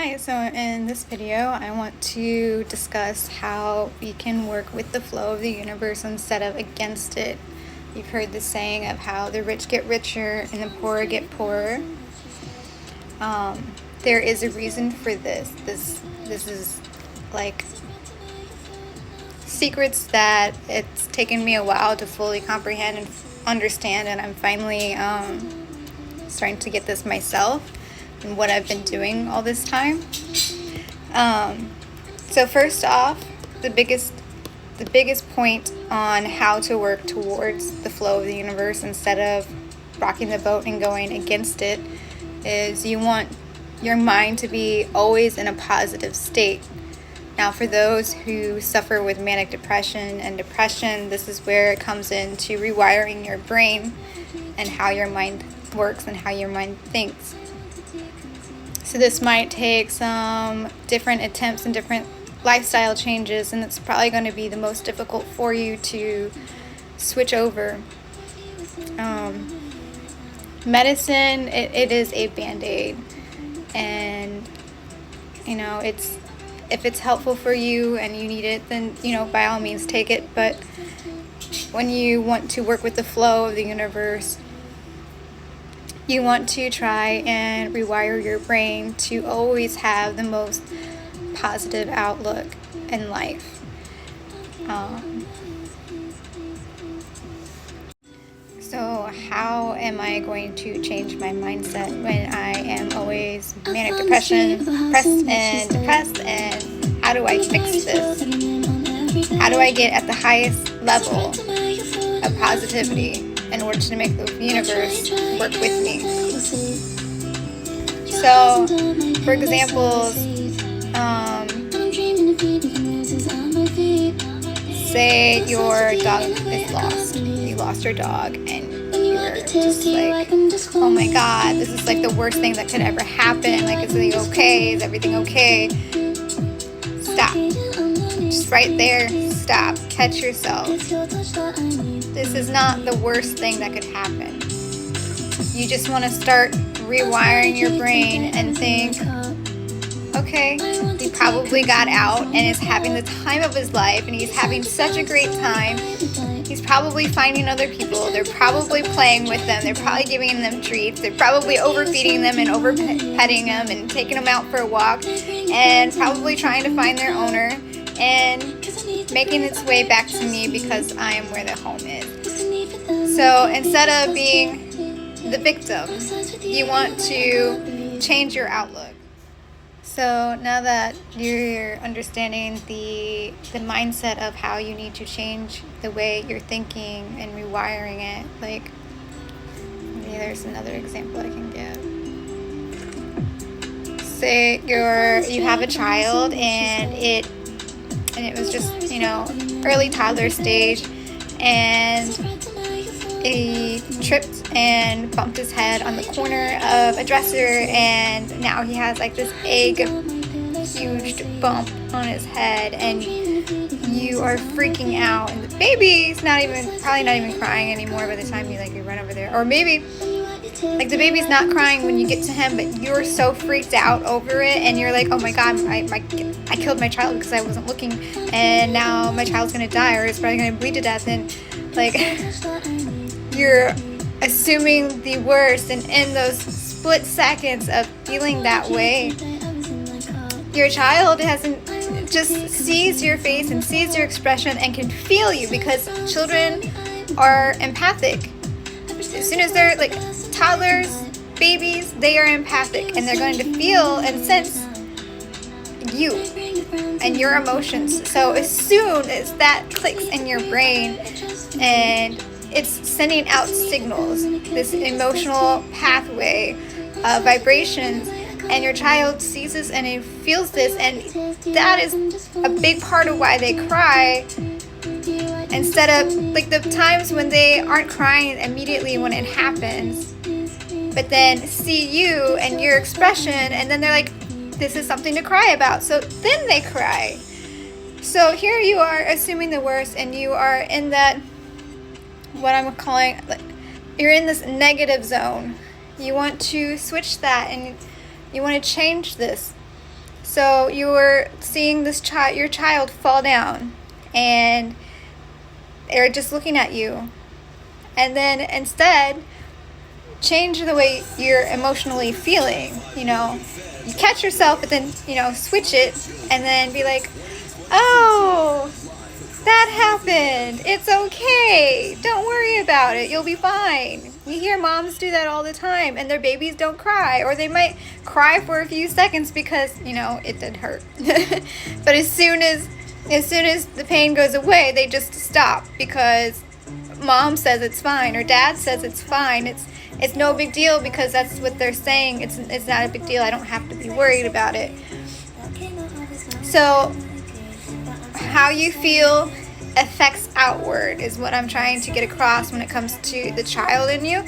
Hi, so in this video I want to discuss how we can work with the flow of the universe instead of against it. You've heard the saying of how the rich get richer and the poor get poorer. There is a reason for this. This is like secrets that it's taken me a while to fully comprehend and understand, and I'm finally starting to get this myself and what I've been doing all this time. So first off, the biggest point on how to work towards the flow of the universe instead of rocking the boat and going against it is you want your mind to be always in a positive state. Now, for those who suffer with manic depression and depression, this is where it comes into rewiring your brain and how your mind works and how your mind thinks. So this might take some different attempts and different lifestyle changes, and it's probably going to be the most difficult for you to switch over. Medicine, it is a band-aid, and if it's helpful for you and you need it, then by all means take it. But when you want to work with the flow of the universe, you want to try and rewire your brain to always have the most positive outlook in life. So how am I going to change my mindset when I am always manic depression, depressed, and how do I fix this? How do I get at the highest level of positivity in order to make the universe work with me? So, for example, say your dog is lost. You lost your dog and you're just like, oh my god, this is like the worst thing that could ever happen. Like, is everything okay? Is everything okay? Stop. Just right there, stop. Catch yourself. This is not the worst thing that could happen. You just want to start rewiring your brain and think, okay, he probably got out and is having the time of his life, and he's having such a great time. He's probably finding other people. They're probably playing with them. They're probably giving them treats. They're probably overfeeding them and over-petting them and taking them out for a walk, and probably trying to find their owner and making its way back to me because I am where the home is. So instead of being the victim, you want to change your outlook. So now that you're understanding the mindset of how you need to change the way you're thinking and rewiring it, like maybe there's another example I can give. Say you have a child and it was just early toddler stage, and he tripped and bumped his head on the corner of a dresser, and now he has like this huge bump on his head, and you are freaking out, and the baby's probably not even crying anymore by the time you run over there. Or maybe like the baby's not crying when you get to him, but you're so freaked out over it, and you're like, oh my god, I killed my child because I wasn't looking, and now my child's gonna die, or it's probably gonna bleed to death, and like you're assuming the worst, and in those split seconds of feeling that way, your child just sees your face and sees your expression and can feel you, because children are empathic. As soon as they're like toddlers, babies, they are empathic, and they're going to feel and sense you and your emotions. So as soon as that clicks in your brain and it's sending out signals, this emotional pathway of vibrations, and your child sees this and it feels this, and that is a big part of why they cry, instead of like the times when they aren't crying immediately when it happens, but then see you and your expression, and then they're like, this is something to cry about, so then they cry. So here you are assuming the worst, and you are in that, what I'm calling, you're in this negative zone. You want to switch that, and you want to change this. So you were seeing your child fall down, and they're just looking at you. And then instead, change the way you're emotionally feeling. You catch yourself, but then, switch it, and then be like, oh, that happened. It's okay. Don't worry about it. You'll be fine. We hear moms do that all the time, and their babies don't cry, or they might cry for a few seconds because, it did hurt. But as soon as the pain goes away, they just stop because mom says it's fine or dad says it's fine. It's no big deal because that's what they're saying. It's not a big deal. I don't have to be worried about it. So how you feel affects outward is what I'm trying to get across when it comes to the child in you.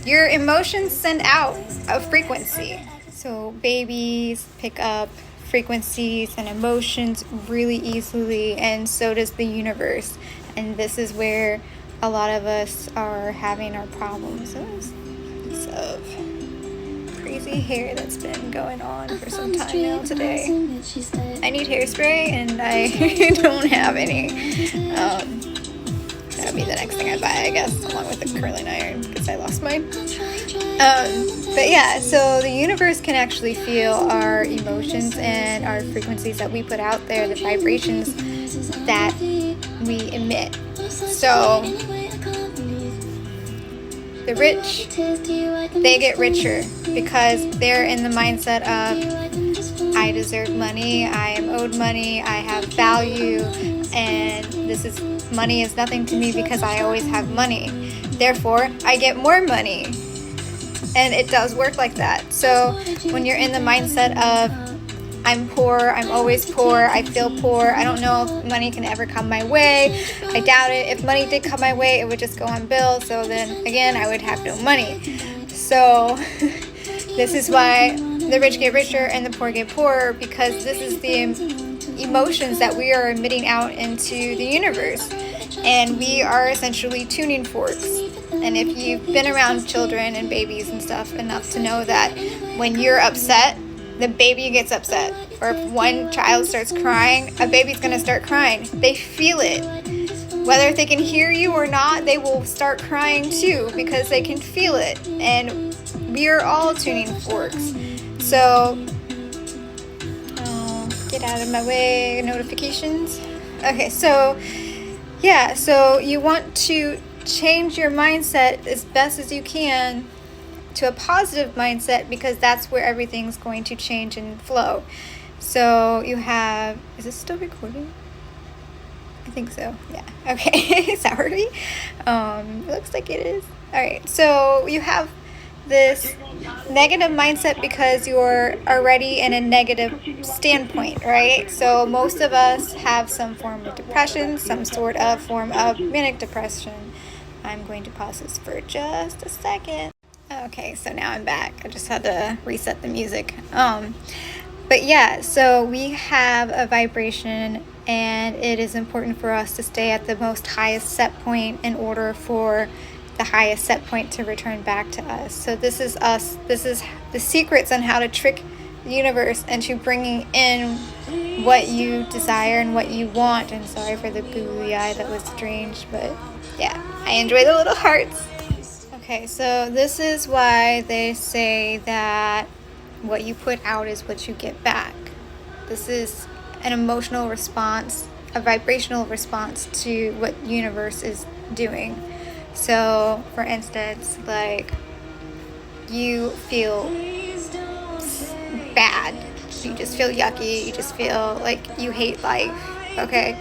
Your emotions send out a frequency. So babies pick up frequencies and emotions really easily, and so does the universe. And this is where a lot of us are having our problems. So this piece of crazy hair that's been going on for some time now today. I need hairspray and I don't have any. That would be the next thing I buy, I guess, along with the curling iron because I lost mine. But yeah, so the universe can actually feel our emotions and our frequencies that we put out there, the vibrations that we emit. So the rich, they get richer because they're in the mindset of, I deserve money, I am owed money, I have value, and money is nothing to me because I always have money. Therefore, I get more money. And it does work like that. So when you're in the mindset of, I'm poor, I'm always poor, I feel poor, I don't know if money can ever come my way, I doubt it. If money did come my way, it would just go on bill, so then again I would have no money. So this is why the rich get richer and the poor get poorer, because this is the emotions that we are emitting out into the universe, and we are essentially tuning forks. And if you've been around children and babies and stuff enough to know that when you're upset, the baby gets upset. Or if one child starts crying, a baby's going to start crying. They feel it. Whether they can hear you or not, they will start crying too because they can feel it. And we are all tuning forks. So, get out of my way, notifications. Okay, so, yeah, so you want to change your mindset as best as you can to a positive mindset, because that's where everything's going to change and flow. So you have, is this still recording? I think so. Yeah. Okay. Sorry. It looks like it is. All right. So you have this negative mindset because you're already in a negative standpoint, right? So most of us have some form of depression, some sort of form of manic depression. I'm going to pause this for just a second. Okay, so now I'm back. I just had to reset the music. But yeah, so we have a vibration, and it is important for us to stay at the most highest set point in order for the highest set point to return back to us. So this is us. This is the secrets on how to trick the universe into bringing in what you desire and what you want. And sorry for the googly eye, that was strange, but yeah, I enjoy the little hearts. Okay, so this is why they say that what you put out is what you get back. This is an emotional response, a vibrational response to what the universe is doing. So, for instance, like, you feel bad, you just feel yucky, you just feel like you hate life, okay?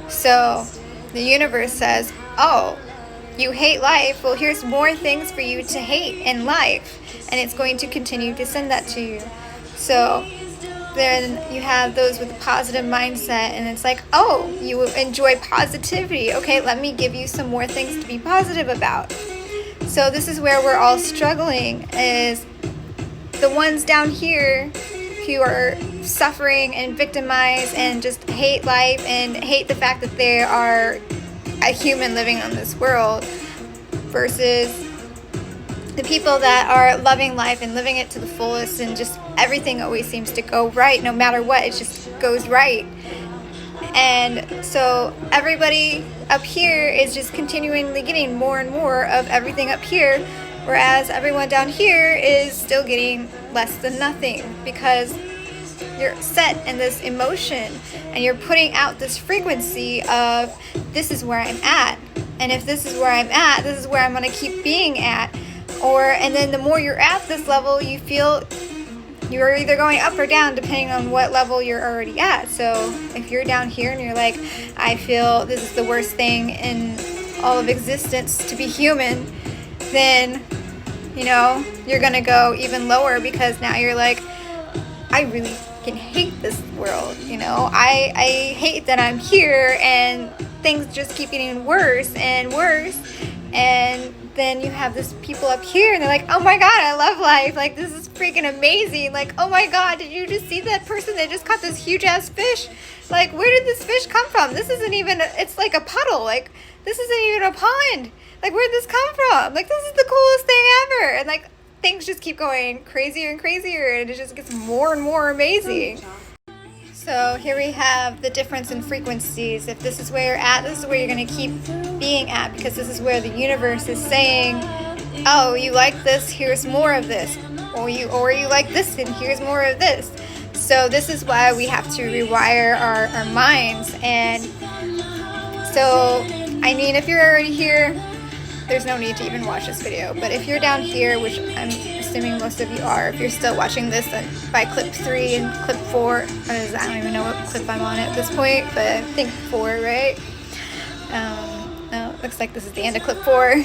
So, the universe says, oh, you hate life, well, here's more things for you to hate in life, and it's going to continue to send that to you. So then you have those with a positive mindset, and it's like, oh, you enjoy positivity, okay, let me give you some more things to be positive about. So this is where we're all struggling, is the ones down here who are suffering and victimized and just hate life and hate the fact that they are a human living on this world, versus the people that are loving life and living it to the fullest and just everything always seems to go right. No matter what, it just goes right. And so everybody up here is just continually getting more and more of everything up here, whereas everyone down here is still getting less than nothing, because you're set in this emotion and you're putting out this frequency of, this is where I'm at, and if this is where I'm at, this is where I'm going to keep being at. And then the more you're at this level, you feel you're either going up or down depending on what level you're already at. So if you're down here and you're like, I feel this is the worst thing in all of existence to be human, then you're gonna go even lower, because now you're like, I really can hate this world. I hate that I'm here and things just keep getting worse and worse. And then you have this people up here and they're like, oh my god, I love life, like this is freaking amazing, like oh my god, did you just see that person that just caught this huge ass fish? Like, where did this fish come from? This isn't even, it's like a puddle, like this isn't even a pond, like where'd this come from? Like, this is the coolest thing ever. And like, things just keep going crazier and crazier, and it just gets more and more amazing. So here we have the difference in frequencies. If this is where you're at, this is where you're going to keep being at, because this is where the universe is saying, oh, you like this, here's more of this. Or you like this, and here's more of this. So this is why we have to rewire our minds. And so, I mean, if you're already here, there's no need to even watch this video. But if you're down here, which I'm assuming most of you are, if you're still watching this, then by clip 3 and clip 4, I don't even know what clip I'm on at this point, but I think 4, right? Looks like this is the end of clip 4.